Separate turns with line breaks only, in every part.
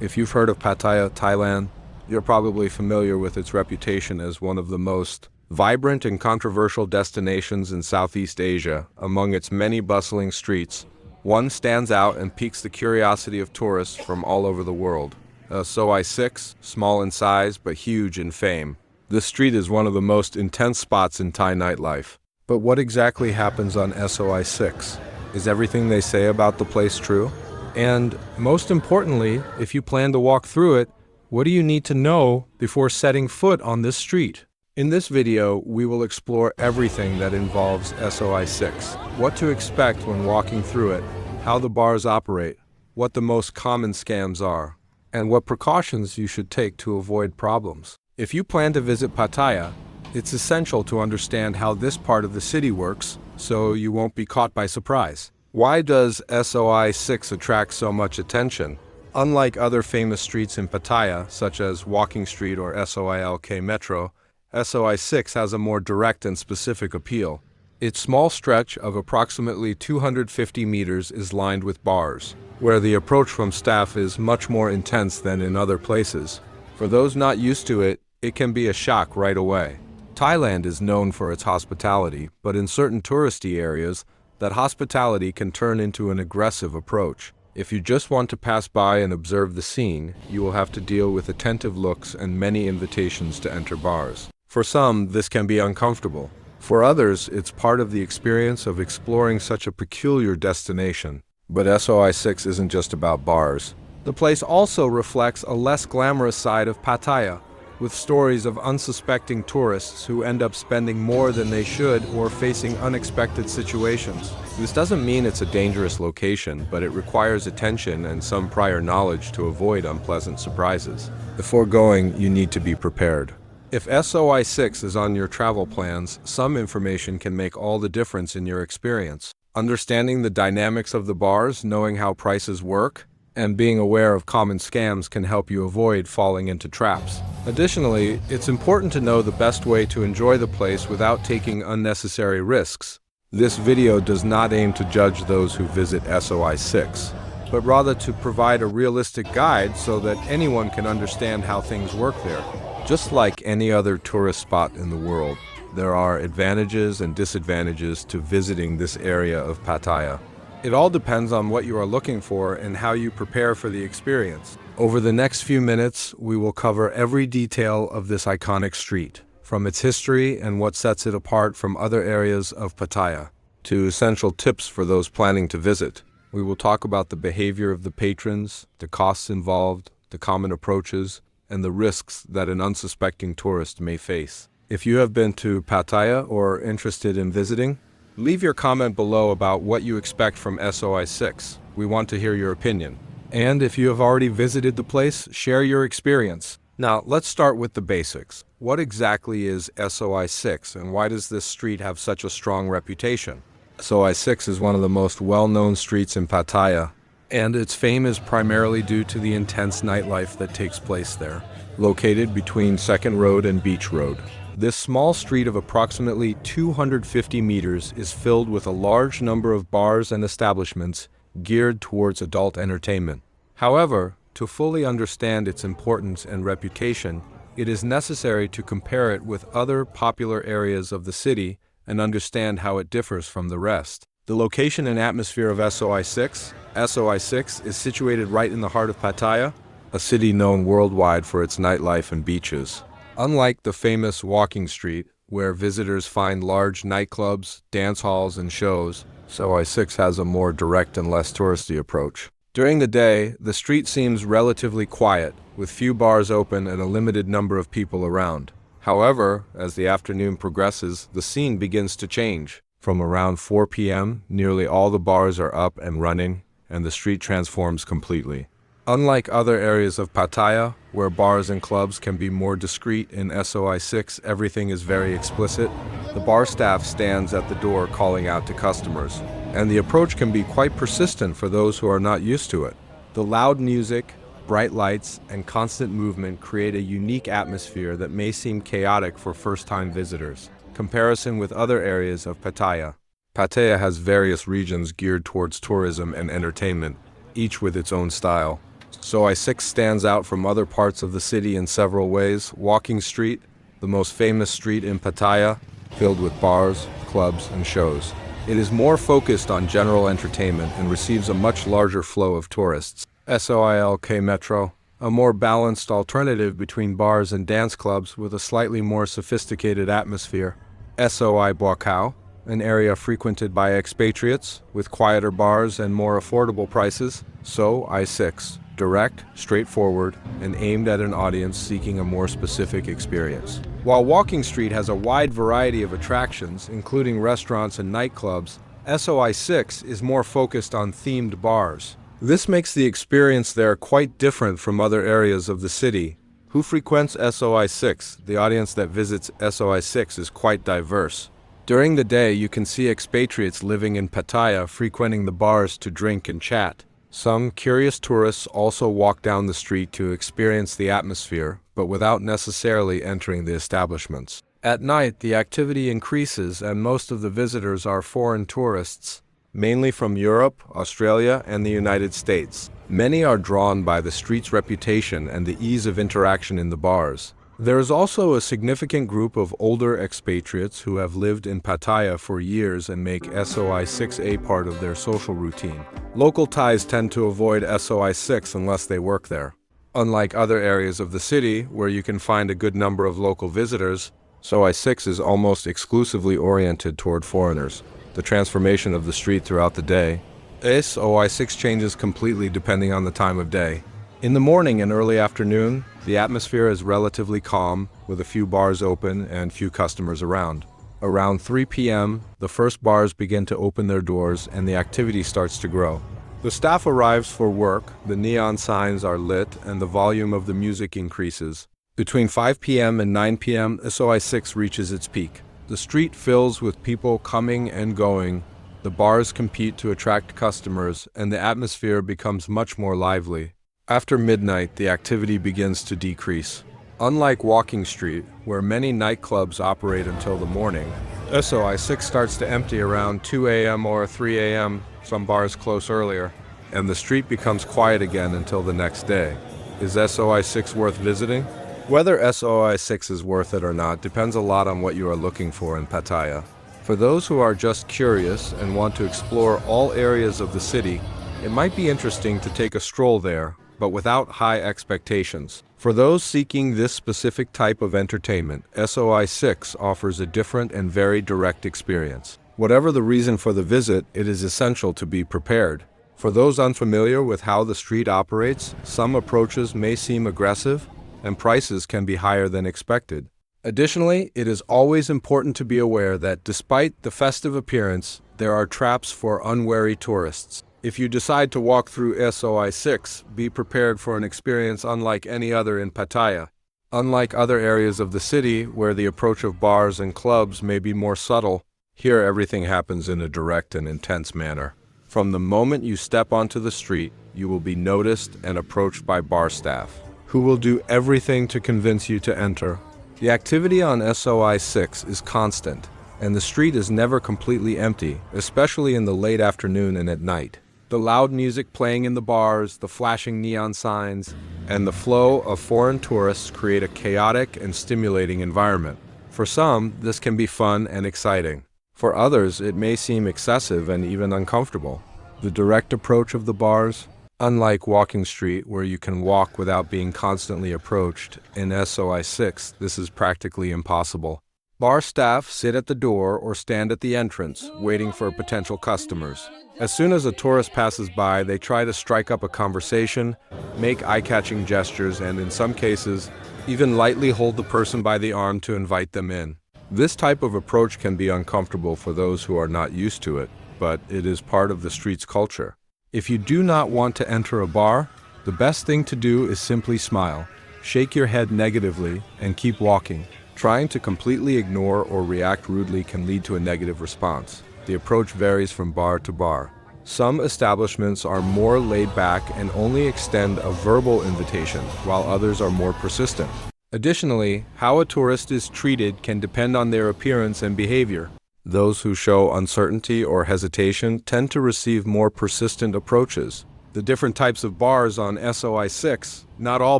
If you've heard of Pattaya, Thailand, you're probably familiar with its reputation as one of the most vibrant and controversial destinations in Southeast Asia. Among its many bustling streets, one stands out and piques the curiosity of tourists from all over the world. Soi 6, small in size but huge in fame. This street is one of the most intense spots in Thai nightlife. But what exactly happens on SOI 6? Is everything they say about the place true? And most importantly, if you plan to walk through it, what do you need to know before setting foot on this street? In this video, we will explore everything that involves SOI 6, what to expect when walking through it, how the bars operate, what the most common scams are, and what precautions you should take to avoid problems. If you plan to visit Pattaya, it's essential to understand how this part of the city works so you won't be caught by surprise. Why does SOI 6 attract so much attention? Unlike other famous streets in Pattaya, such as Walking Street or SOILK Metro, SOI 6 has a more direct and specific appeal. Its small stretch of approximately 250 meters is lined with bars, where the approach from staff is much more intense than in other places. For those not used to it, it can be a shock right away. Thailand is known for its hospitality, but in certain touristy areas, that hospitality can turn into an aggressive approach. If you just want to pass by and observe the scene, you will have to deal with attentive looks and many invitations to enter bars. For some, this can be uncomfortable. For others, it's part of the experience of exploring such a peculiar destination. But SOI 6 isn't just about bars. The place also reflects a less glamorous side of Pattaya, with stories of unsuspecting tourists who end up spending more than they should or facing unexpected situations. This doesn't mean it's a dangerous location, but it requires attention and some prior knowledge to avoid unpleasant surprises. Before going, you need to be prepared. If SOI 6 is on your travel plans, some information can make all the difference in your experience. Understanding the dynamics of the bars, knowing how prices work, and being aware of common scams can help you avoid falling into traps. Additionally, it's important to know the best way to enjoy the place without taking unnecessary risks. This video does not aim to judge those who visit SOI 6, but rather to provide a realistic guide so that anyone can understand how things work there. Just like any other tourist spot in the world, there are advantages and disadvantages to visiting this area of Pattaya. It all depends on what you are looking for and how you prepare for the experience. Over the next few minutes, we will cover every detail of this iconic street, from its history and what sets it apart from other areas of Pattaya, to essential tips for those planning to visit. We will talk about the behavior of the patrons, the costs involved, the common approaches, and the risks that an unsuspecting tourist may face. If you have been to Pattaya or interested in visiting, leave your comment below about what you expect from SOI 6. We want to hear your opinion. And if you have already visited the place, share your experience. Now, let's start with the basics. What exactly is SOI 6 and why does this street have such a strong reputation? SOI 6 is one of the most well-known streets in Pattaya, and its fame is primarily due to the intense nightlife that takes place there. Located between Second Road and Beach Road, this small street of approximately 250 meters is filled with a large number of bars and establishments geared towards adult entertainment. However, to fully understand its importance and reputation, it is necessary to compare it with other popular areas of the city and understand how it differs from the rest. The location and atmosphere of SOI 6. SOI 6 is situated right in the heart of Pattaya, a city known worldwide for its nightlife and beaches. Unlike the famous Walking Street, where visitors find large nightclubs, dance halls, and shows, SOI 6 has a more direct and less touristy approach. During the day, the street seems relatively quiet, with few bars open and a limited number of people around. However, as the afternoon progresses, the scene begins to change. From around 4 p.m., nearly all the bars are up and running, and the street transforms completely. Unlike other areas of Pattaya, where bars and clubs can be more discreet, in SOI 6 everything is very explicit. The bar staff stands at the door calling out to customers, and the approach can be quite persistent for those who are not used to it. The loud music, bright lights, and constant movement create a unique atmosphere that may seem chaotic for first-time visitors. Comparison with other areas of Pattaya. Pattaya has various regions geared towards tourism and entertainment, each with its own style. SOI-6 stands out from other parts of the city in several ways. Walking Street, the most famous street in Pattaya, filled with bars, clubs, and shows. It is more focused on general entertainment and receives a much larger flow of tourists. SOILK Metro, a more balanced alternative between bars and dance clubs with a slightly more sophisticated atmosphere. SOI Buakau, an area frequented by expatriates with quieter bars and more affordable prices. SOI-6, direct, straightforward, and aimed at an audience seeking a more specific experience. While Walking Street has a wide variety of attractions, including restaurants and nightclubs, SOI-6 is more focused on themed bars. This makes the experience there quite different from other areas of the city. Who frequents SOI-6? The audience that visits SOI-6 is quite diverse. During the day, you can see expatriates living in Pattaya frequenting the bars to drink and chat. Some curious tourists also walk down the street to experience the atmosphere, but without necessarily entering the establishments. At night, the activity increases and most of the visitors are foreign tourists, mainly from Europe, Australia, and the United States. Many are drawn by the street's reputation and the ease of interaction in the bars. There is also a significant group of older expatriates who have lived in Pattaya for years and make SOI-6 a part of their social routine. Local Thais tend to avoid SOI-6 unless they work there. Unlike other areas of the city, where you can find a good number of local visitors, SOI-6 is almost exclusively oriented toward foreigners. The transformation of the street throughout the day. SOI-6 changes completely depending on the time of day. In the morning and early afternoon, the atmosphere is relatively calm, with a few bars open and few customers around. Around 3 p.m., the first bars begin to open their doors and the activity starts to grow. The staff arrives for work, the neon signs are lit, and the volume of the music increases. Between 5 p.m. and 9 p.m., SOI-6 reaches its peak. The street fills with people coming and going, the bars compete to attract customers, and the atmosphere becomes much more lively. After midnight, the activity begins to decrease. Unlike Walking Street, where many nightclubs operate until the morning, SOI-6 starts to empty around 2 a.m. or 3 a.m., some bars close earlier, and the street becomes quiet again until the next day. Is SOI-6 worth visiting? Whether SOI-6 is worth it or not depends a lot on what you are looking for in Pattaya. For those who are just curious and want to explore all areas of the city, it might be interesting to take a stroll there, but without high expectations. For those seeking this specific type of entertainment, SOI-6 offers a different and very direct experience. Whatever the reason for the visit, it is essential to be prepared. For those unfamiliar with how the street operates, some approaches may seem aggressive, and prices can be higher than expected. Additionally, it is always important to be aware that despite the festive appearance, there are traps for unwary tourists. If you decide to walk through SOI-6, be prepared for an experience unlike any other in Pattaya. Unlike other areas of the city, where the approach of bars and clubs may be more subtle, here everything happens in a direct and intense manner. From the moment you step onto the street, you will be noticed and approached by bar staff, who will do everything to convince you to enter. The activity on SOI-6 is constant, and the street is never completely empty, especially in the late afternoon and at night. The loud music playing in the bars, the flashing neon signs, and the flow of foreign tourists create a chaotic and stimulating environment. For some, this can be fun and exciting. For others, it may seem excessive and even uncomfortable. The direct approach of the bars, unlike Walking Street, where you can walk without being constantly approached, in SOI-6, this is practically impossible. Bar staff sit at the door or stand at the entrance, waiting for potential customers. As soon as a tourist passes by, they try to strike up a conversation, make eye-catching gestures, and in some cases, even lightly hold the person by the arm to invite them in. This type of approach can be uncomfortable for those who are not used to it, but it is part of the street's culture. If you do not want to enter a bar, the best thing to do is simply smile, shake your head negatively, and keep walking. Trying to completely ignore or react rudely can lead to a negative response. The approach varies from bar to bar. Some establishments are more laid back and only extend a verbal invitation, while others are more persistent. Additionally, how a tourist is treated can depend on their appearance and behavior. Those who show uncertainty or hesitation tend to receive more persistent approaches. The different types of bars on SOI-6. Not all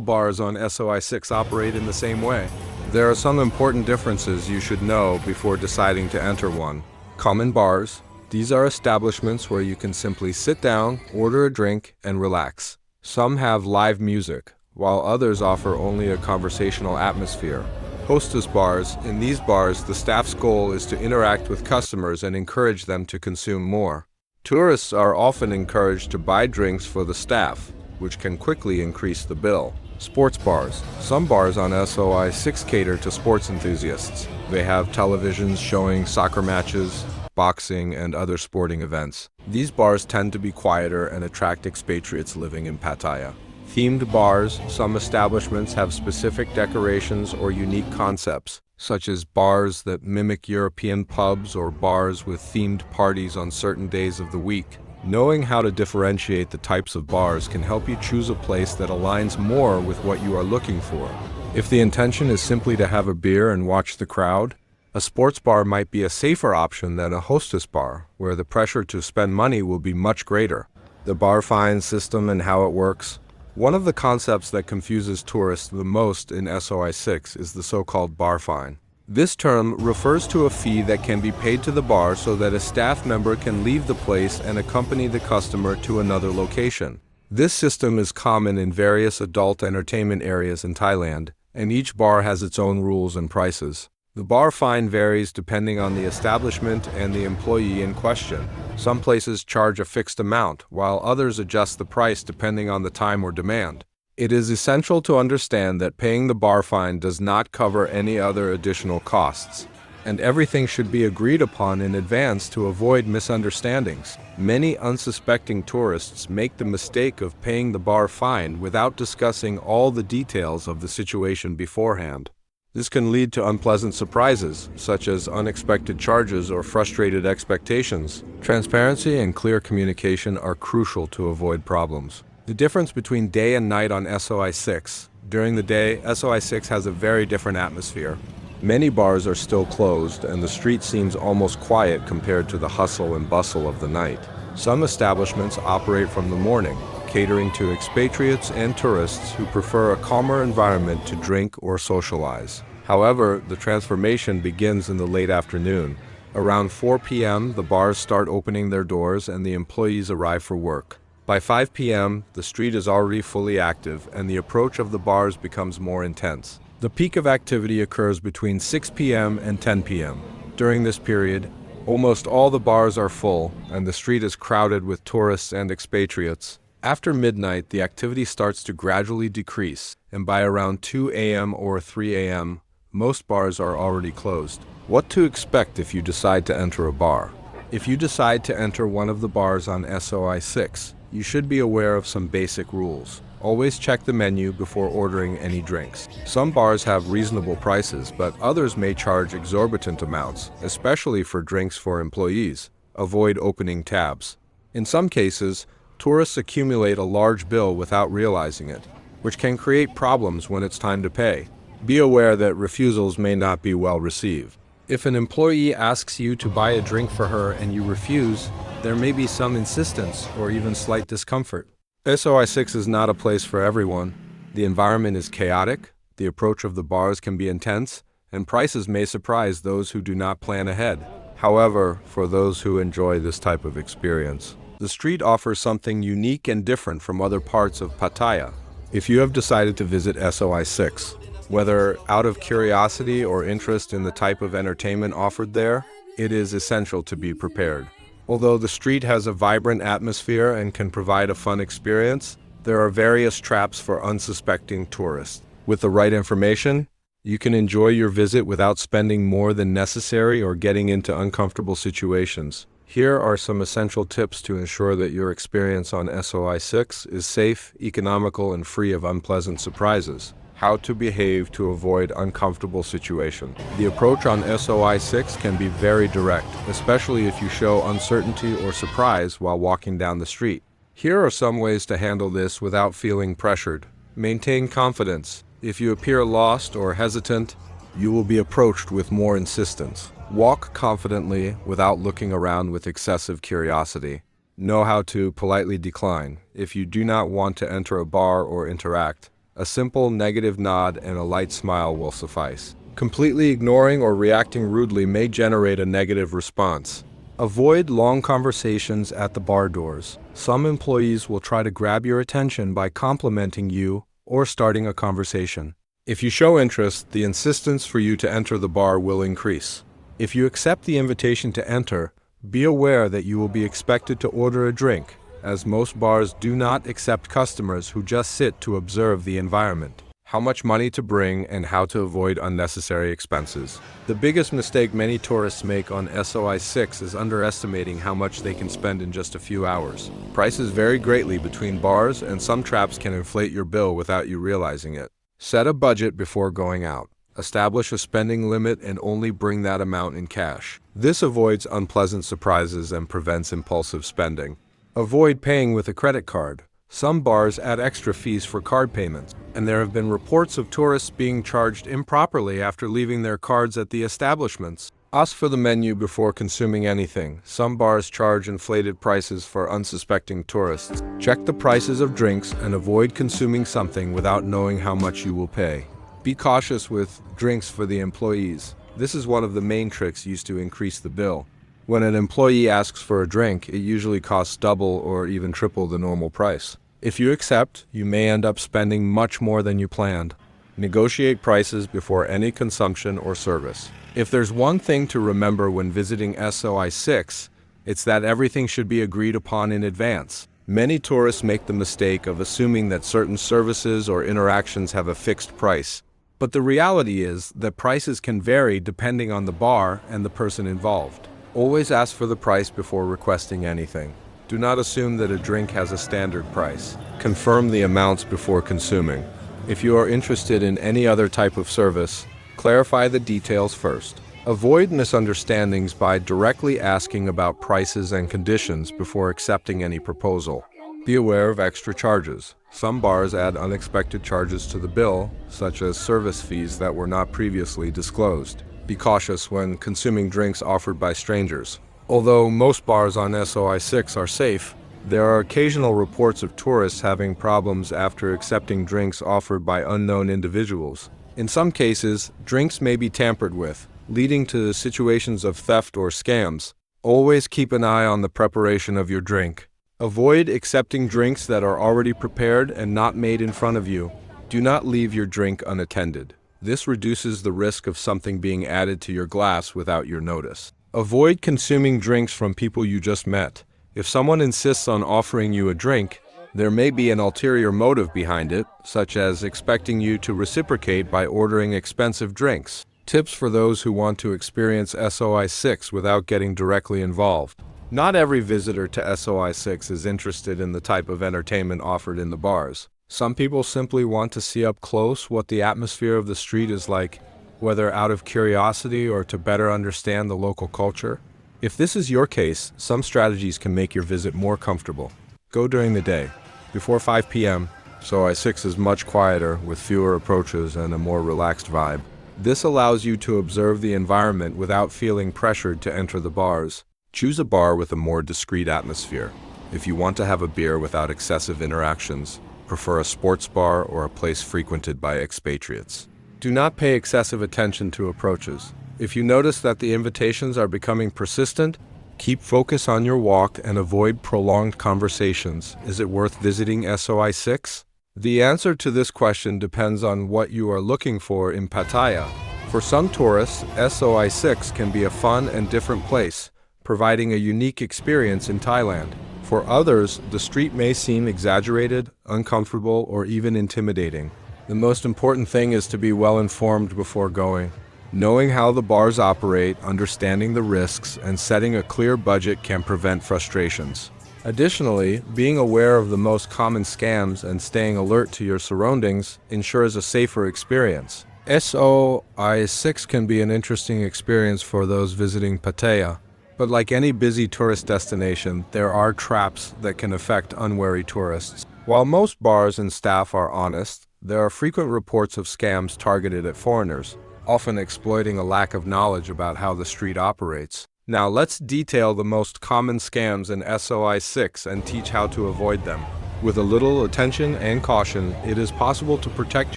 bars on SOI-6 operate in the same way. There are some important differences you should know before deciding to enter one. Common bars. These are establishments where you can simply sit down, order a drink, and relax. Some have live music, while others offer only a conversational atmosphere. Hostess bars. In these bars, the staff's goal is to interact with customers and encourage them to consume more. Tourists are often encouraged to buy drinks for the staff, which can quickly increase the bill. Sports bars. Some bars on SOI-6 cater to sports enthusiasts. They have televisions showing soccer matches, boxing, and other sporting events. These bars tend to be quieter and attract expatriates living in Pattaya. Themed bars. Some establishments have specific decorations or unique concepts, such as bars that mimic European pubs or bars with themed parties on certain days of the week. Knowing how to differentiate the types of bars can help you choose a place that aligns more with what you are looking for. If the intention is simply to have a beer and watch the crowd, a sports bar might be a safer option than a hostess bar, where the pressure to spend money will be much greater. The bar fine system and how it works. One of the concepts that confuses tourists the most in SOI-6 is the so-called bar fine. This term refers to a fee that can be paid to the bar so that a staff member can leave the place and accompany the customer to another location. This system is common in various adult entertainment areas in Thailand, and each bar has its own rules and prices. The bar fine varies depending on the establishment and the employee in question. Some places charge a fixed amount, while others adjust the price depending on the time or demand. It is essential to understand that paying the bar fine does not cover any other additional costs, and everything should be agreed upon in advance to avoid misunderstandings. Many unsuspecting tourists make the mistake of paying the bar fine without discussing all the details of the situation beforehand. This can lead to unpleasant surprises, such as unexpected charges or frustrated expectations. Transparency and clear communication are crucial to avoid problems. The difference between day and night on SOI-6. During the day, SOI-6 has a very different atmosphere. Many bars are still closed, and the street seems almost quiet compared to the hustle and bustle of the night. Some establishments operate from the morning, catering to expatriates and tourists who prefer a calmer environment to drink or socialize. However, the transformation begins in the late afternoon. Around 4 p.m., the bars start opening their doors and the employees arrive for work. By 5 p.m., the street is already fully active and the approach of the bars becomes more intense. The peak of activity occurs between 6 p.m. and 10 p.m. During this period, almost all the bars are full and the street is crowded with tourists and expatriates. After midnight, the activity starts to gradually decrease, and by around 2 a.m. or 3 a.m., most bars are already closed. What to expect if you decide to enter a bar? If you decide to enter one of the bars on SOI-6, you should be aware of some basic rules. Always check the menu before ordering any drinks. Some bars have reasonable prices, but others may charge exorbitant amounts, especially for drinks for employees. Avoid opening tabs. In some cases, tourists accumulate a large bill without realizing it, which can create problems when it's time to pay. Be aware that refusals may not be well received. If an employee asks you to buy a drink for her and you refuse, there may be some insistence or even slight discomfort. SOI-6 is not a place for everyone. The environment is chaotic, the approach of the bars can be intense, and prices may surprise those who do not plan ahead. However, for those who enjoy this type of experience, the street offers something unique and different from other parts of Pattaya. If you have decided to visit SOI-6, whether out of curiosity or interest in the type of entertainment offered there, it is essential to be prepared. Although the street has a vibrant atmosphere and can provide a fun experience, there are various traps for unsuspecting tourists. With the right information, you can enjoy your visit without spending more than necessary or getting into uncomfortable situations. Here are some essential tips to ensure that your experience on SOI-6 is safe, economical, and free of unpleasant surprises. How to behave to avoid uncomfortable situations. The approach on SOI-6 can be very direct, especially if you show uncertainty or surprise while walking down the street. Here are some ways to handle this without feeling pressured. Maintain confidence. If you appear lost or hesitant, you will be approached with more insistence. Walk confidently without looking around with excessive curiosity. Know how to politely decline. If you do not want to enter a bar or interact, a simple negative nod and a light smile will suffice. Completely ignoring or reacting rudely may generate a negative response. Avoid long conversations at the bar doors. Some employees will try to grab your attention by complimenting you or starting a conversation. If you show interest, the insistence for you to enter the bar will increase. If you accept the invitation to enter, be aware that you will be expected to order a drink, as most bars do not accept customers who just sit to observe the environment. How much money to bring and how to avoid unnecessary expenses. The biggest mistake many tourists make on SOI 6 is underestimating how much they can spend in just a few hours. Prices vary greatly between bars, and some traps can inflate your bill without you realizing it. Set a budget before going out. Establish a spending limit and only bring that amount in cash. This avoids unpleasant surprises and prevents impulsive spending. Avoid paying with a credit card. Some bars add extra fees for card payments, and there have been reports of tourists being charged improperly after leaving their cards at the establishments. Ask for the menu before consuming anything. Some bars charge inflated prices for unsuspecting tourists. Check the prices of drinks and avoid consuming something without knowing how much you will pay. Be cautious with drinks for the employees. This is one of the main tricks used to increase the bill. When an employee asks for a drink, it usually costs double or even triple the normal price. If you accept, you may end up spending much more than you planned. Negotiate prices before any consumption or service. If there's one thing to remember when visiting SOI 6, it's that everything should be agreed upon in advance. Many tourists make the mistake of assuming that certain services or interactions have a fixed price. But the reality is that prices can vary depending on the bar and the person involved. Always ask for the price before requesting anything. Do not assume that a drink has a standard price. Confirm the amounts before consuming. If you are interested in any other type of service, clarify the details first. Avoid misunderstandings by directly asking about prices and conditions before accepting any proposal. Be aware of extra charges. Some bars add unexpected charges to the bill, such as service fees that were not previously disclosed. Be cautious when consuming drinks offered by strangers. Although most bars on SOI 6 are safe, there are occasional reports of tourists having problems after accepting drinks offered by unknown individuals. In some cases, drinks may be tampered with, leading to situations of theft or scams. Always keep an eye on the preparation of your drink. Avoid accepting drinks that are already prepared and not made in front of you. Do not leave your drink unattended. This reduces the risk of something being added to your glass without your notice. Avoid consuming drinks from people you just met. If someone insists on offering you a drink, there may be an ulterior motive behind it, such as expecting you to reciprocate by ordering expensive drinks. Tips for those who want to experience SOI 6 without getting directly involved. Not every visitor to SOI 6 is interested in the type of entertainment offered in the bars. Some people simply want to see up close what the atmosphere of the street is like, whether out of curiosity or to better understand the local culture. If this is your case, some strategies can make your visit more comfortable. Go during the day. Before 5 p.m., SOI 6 is much quieter with fewer approaches and a more relaxed vibe. This allows you to observe the environment without feeling pressured to enter the bars. Choose a bar with a more discreet atmosphere. If you want to have a beer without excessive interactions, prefer a sports bar or a place frequented by expatriates. Do not pay excessive attention to approaches. If you notice that the invitations are becoming persistent, keep focus on your walk and avoid prolonged conversations. Is it worth visiting SOI 6? The answer to this question depends on what you are looking for in Pattaya. For some tourists, SOI 6 can be a fun and different place, providing a unique experience in Thailand. For others, the street may seem exaggerated, uncomfortable, or even intimidating. The most important thing is to be well informed before going. Knowing how the bars operate, understanding the risks, and setting a clear budget can prevent frustrations. Additionally, being aware of the most common scams and staying alert to your surroundings ensures a safer experience. SOI 6 can be an interesting experience for those visiting Pattaya. But like any busy tourist destination, there are traps that can affect unwary tourists. While most bars and staff are honest, there are frequent reports of scams targeted at foreigners, often exploiting a lack of knowledge about how the street operates. Now let's detail the most common scams in SOI 6 and teach how to avoid them. With a little attention and caution, it is possible to protect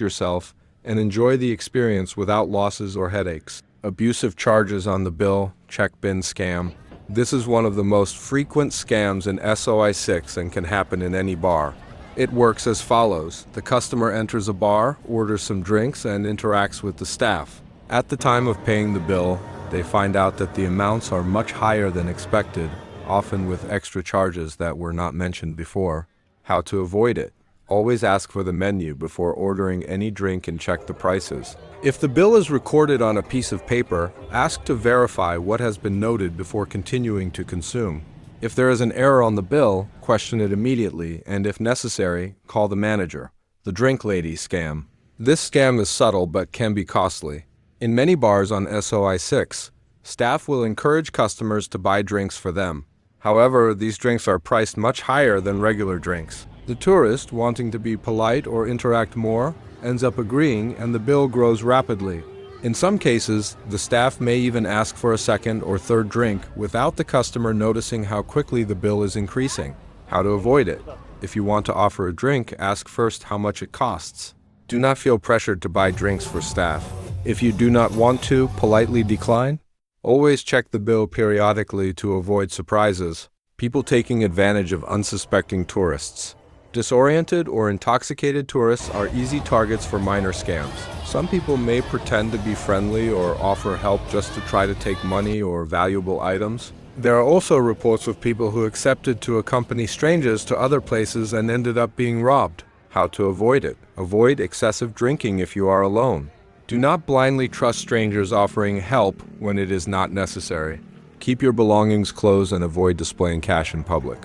yourself and enjoy the experience without losses or headaches. Abusive charges on the bill, check bin scam. This is one of the most frequent scams in SOI 6 and can happen in any bar. It works as follows. The customer enters a bar, orders some drinks, and interacts with the staff. At the time of paying the bill, they find out that the amounts are much higher than expected, often with extra charges that were not mentioned before. How to avoid it? Always ask for the menu before ordering any drink and check the prices. If the bill is recorded on a piece of paper, ask to verify what has been noted before continuing to consume. If there is an error on the bill, question it immediately, and if necessary, call the manager. The drink lady scam. This scam is subtle but can be costly. In many bars on SOI 6, staff will encourage customers to buy drinks for them. However, these drinks are priced much higher than regular drinks. The tourist, wanting to be polite or interact more, ends up agreeing and the bill grows rapidly. In some cases, the staff may even ask for a second or third drink without the customer noticing how quickly the bill is increasing. How to avoid it? If you want to offer a drink, ask first how much it costs. Do not feel pressured to buy drinks for staff. If you do not want to, politely decline. Always check the bill periodically to avoid surprises. People taking advantage of unsuspecting tourists. Disoriented or intoxicated tourists are easy targets for minor scams. Some people may pretend to be friendly or offer help just to try to take money or valuable items. There are also reports of people who accepted to accompany strangers to other places and ended up being robbed. How to avoid it? Avoid excessive drinking if you are alone. Do not blindly trust strangers offering help when it is not necessary. Keep your belongings close and avoid displaying cash in public.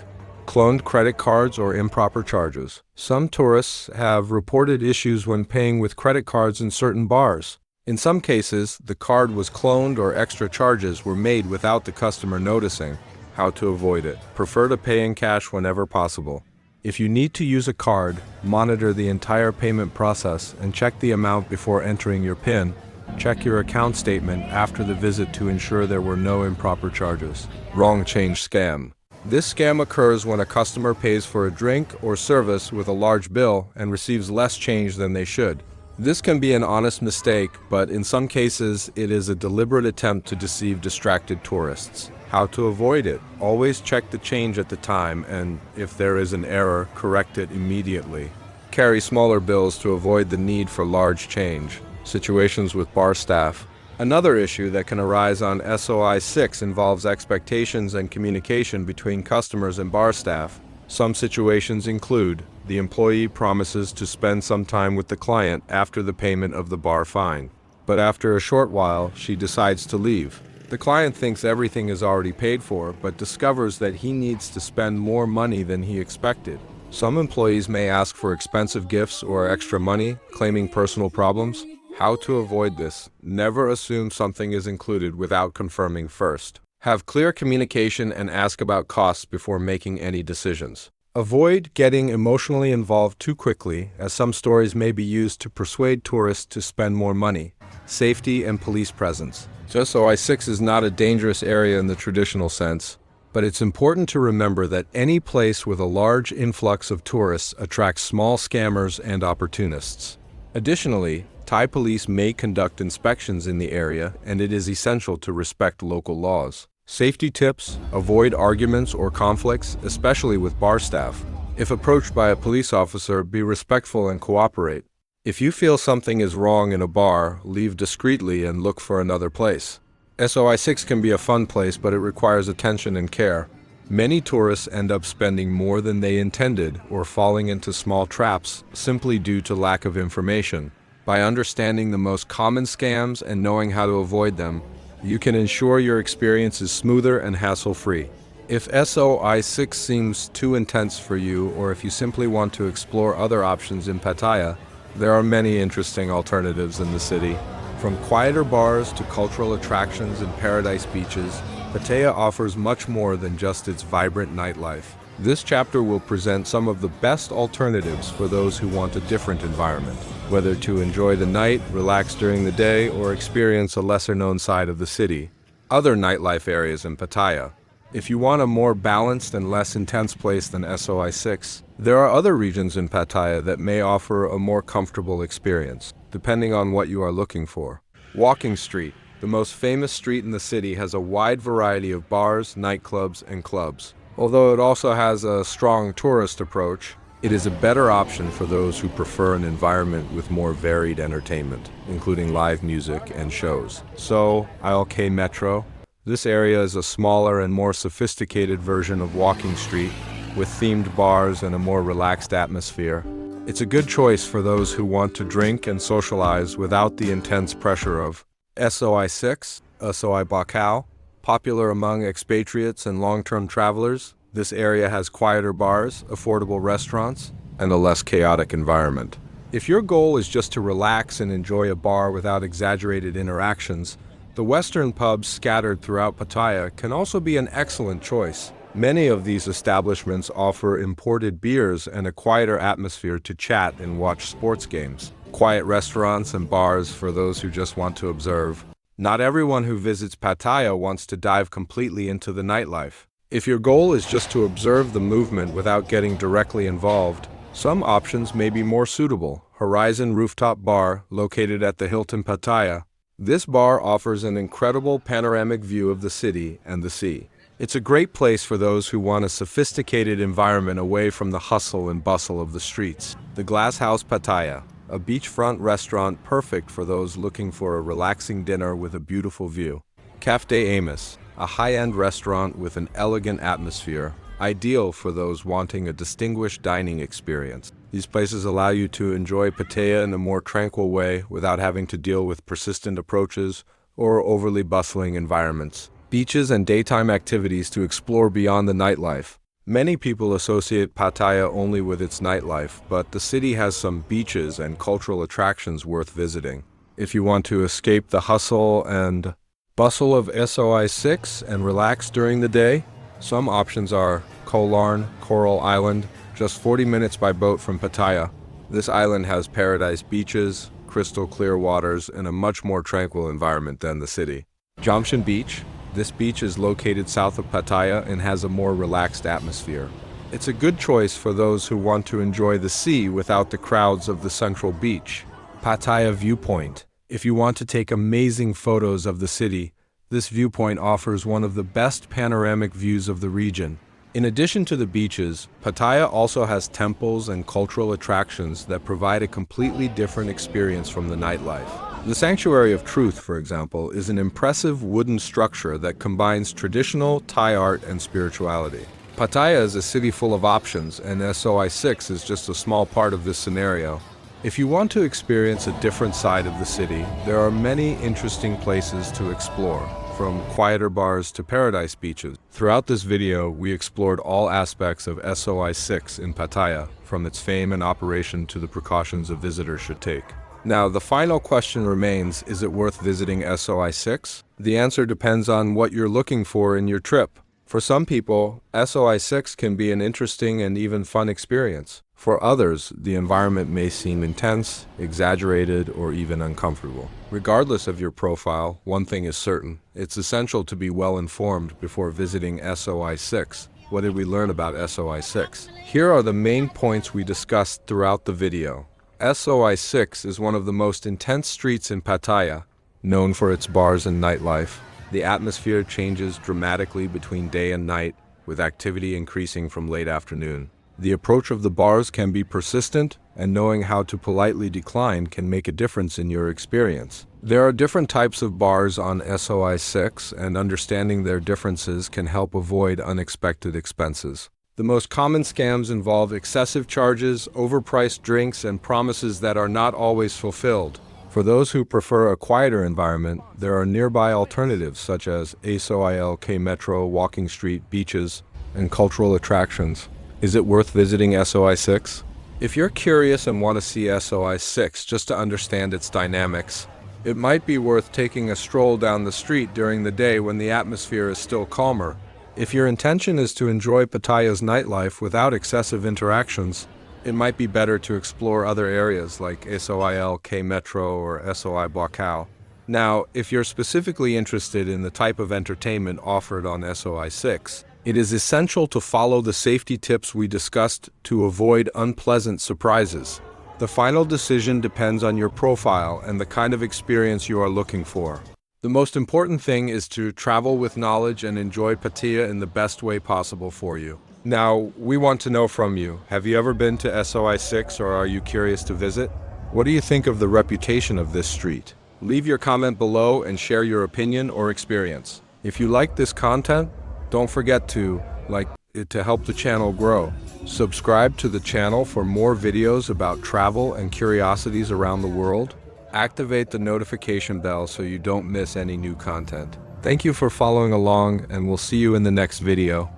Cloned credit cards or improper charges. Some tourists have reported issues when paying with credit cards in certain bars. In some cases, the card was cloned or extra charges were made without the customer noticing. How to avoid it? Prefer to pay in cash whenever possible. If you need to use a card, monitor the entire payment process and check the amount before entering your PIN. Check your account statement after the visit to ensure there were no improper charges. Wrong change scam. This scam occurs when a customer pays for a drink or service with a large bill and receives less change than they should. This can be an honest mistake, but in some cases it is a deliberate attempt to deceive distracted tourists. How to avoid it? Always check the change at the time and, if there is an error, correct it immediately. Carry smaller bills to avoid the need for large change. Situations with bar staff. Another issue that can arise on SOI 6 involves expectations and communication between customers and bar staff. Some situations include the employee promises to spend some time with the client after the payment of the bar fine, but after a short while, she decides to leave. The client thinks everything is already paid for, but discovers that he needs to spend more money than he expected. Some employees may ask for expensive gifts or extra money, claiming personal problems. How to avoid this? Never assume something is included without confirming first. Have clear communication and ask about costs before making any decisions. Avoid getting emotionally involved too quickly, as some stories may be used to persuade tourists to spend more money. Safety and police presence. SOI 6 is not a dangerous area in the traditional sense, but it's important to remember that any place with a large influx of tourists attracts small scammers and opportunists. Additionally, Thai police may conduct inspections in the area, and it is essential to respect local laws. Safety tips: avoid arguments or conflicts, especially with bar staff. If approached by a police officer, be respectful and cooperate. If you feel something is wrong in a bar, leave discreetly and look for another place. SOI 6 can be a fun place, but it requires attention and care. Many tourists end up spending more than they intended or falling into small traps simply due to lack of information. By understanding the most common scams and knowing how to avoid them, you can ensure your experience is smoother and hassle-free. If SOI 6 seems too intense for you, or if you simply want to explore other options in Pattaya, there are many interesting alternatives in the city. From quieter bars to cultural attractions and paradise beaches, Pattaya offers much more than just its vibrant nightlife. This chapter will present some of the best alternatives for those who want a different environment, whether to enjoy the night, relax during the day, or experience a lesser-known side of the city. Other nightlife areas in Pattaya. If you want a more balanced and less intense place than SOI 6, there are other regions in Pattaya that may offer a more comfortable experience, depending on what you are looking for. Walking Street, the most famous street in the city, has a wide variety of bars, nightclubs, and clubs. Although it also has a strong tourist approach, it is a better option for those who prefer an environment with more varied entertainment, including live music and shows. So, ILK Metro. This area is a smaller and more sophisticated version of Walking Street, with themed bars and a more relaxed atmosphere. It's a good choice for those who want to drink and socialize without the intense pressure of SOI 6, SOI Bacau. Popular among expatriates and long-term travelers, this area has quieter bars, affordable restaurants, and a less chaotic environment. If your goal is just to relax and enjoy a bar without exaggerated interactions, the Western pubs scattered throughout Pattaya can also be an excellent choice. Many of these establishments offer imported beers and a quieter atmosphere to chat and watch sports games. Quiet restaurants and bars for those who just want to observe. Not everyone who visits Pattaya wants to dive completely into the nightlife. If your goal is just to observe the movement without getting directly involved, some options may be more suitable. Horizon Rooftop Bar, located at the Hilton Pattaya. This bar offers an incredible panoramic view of the city and the sea. It's a great place for those who want a sophisticated environment away from the hustle and bustle of the streets. The Glass House Pattaya, a beachfront restaurant perfect for those looking for a relaxing dinner with a beautiful view. Café Amos, a high-end restaurant with an elegant atmosphere, ideal for those wanting a distinguished dining experience. These places allow you to enjoy Pattaya in a more tranquil way without having to deal with persistent approaches or overly bustling environments. Beaches and daytime activities to explore beyond the nightlife. Many people associate Pattaya only with its nightlife, but the city has some beaches and cultural attractions worth visiting. If you want to escape the hustle and bustle of SOI 6 and relax during the day, some options are Kolarn, Coral Island, just 40 minutes by boat from Pattaya. This island has paradise beaches, crystal clear waters, and a much more tranquil environment than the city. Jamshan Beach. This beach is located south of Pattaya and has a more relaxed atmosphere. It's a good choice for those who want to enjoy the sea without the crowds of the central beach. Pattaya Viewpoint. If you want to take amazing photos of the city, this viewpoint offers one of the best panoramic views of the region. In addition to the beaches, Pattaya also has temples and cultural attractions that provide a completely different experience from the nightlife. The Sanctuary of Truth, for example, is an impressive wooden structure that combines traditional Thai art and spirituality. Pattaya is a city full of options, and SOI 6 is just a small part of this scenario. If you want to experience a different side of the city, there are many interesting places to explore, from quieter bars to paradise beaches. Throughout this video, we explored all aspects of SOI 6 in Pattaya, from its fame and operation to the precautions a visitor should take. Now, the final question remains, is it worth visiting SOI 6? The answer depends on what you're looking for in your trip. For some people, SOI 6 can be an interesting and even fun experience. For others, the environment may seem intense, exaggerated, or even uncomfortable. Regardless of your profile, one thing is certain. It's essential to be well informed before visiting SOI 6. What did we learn about SOI 6? Here are the main points we discussed throughout the video. SOI 6 is one of the most intense streets in Pattaya, known for its bars and nightlife. The atmosphere changes dramatically between day and night, with activity increasing from late afternoon. The approach of the bars can be persistent, and knowing how to politely decline can make a difference in your experience. There are different types of bars on SOI 6, and understanding their differences can help avoid unexpected expenses. The most common scams involve excessive charges, overpriced drinks, and promises that are not always fulfilled. For those who prefer a quieter environment, there are nearby alternatives such as SOILK Metro, Walking Street, beaches, and cultural attractions. Is it worth visiting SOI 6? If you're curious and want to see SOI 6 just to understand its dynamics, it might be worth taking a stroll down the street during the day when the atmosphere is still calmer. If your intention is to enjoy Pattaya's nightlife without excessive interactions, it might be better to explore other areas like SOILK Metro or SOI Bacau. Now, if you're specifically interested in the type of entertainment offered on SOI 6, it is essential to follow the safety tips we discussed to avoid unpleasant surprises. The final decision depends on your profile and the kind of experience you are looking for. The most important thing is to travel with knowledge and enjoy Pattaya in the best way possible for you. Now, we want to know from you, have you ever been to SOI 6 or are you curious to visit? What do you think of the reputation of this street? Leave your comment below and share your opinion or experience. If you like this content, don't forget to like it to help the channel grow. Subscribe to the channel for more videos about travel and curiosities around the world. Activate the notification bell so you don't miss any new content. Thank you for following along, and we'll see you in the next video.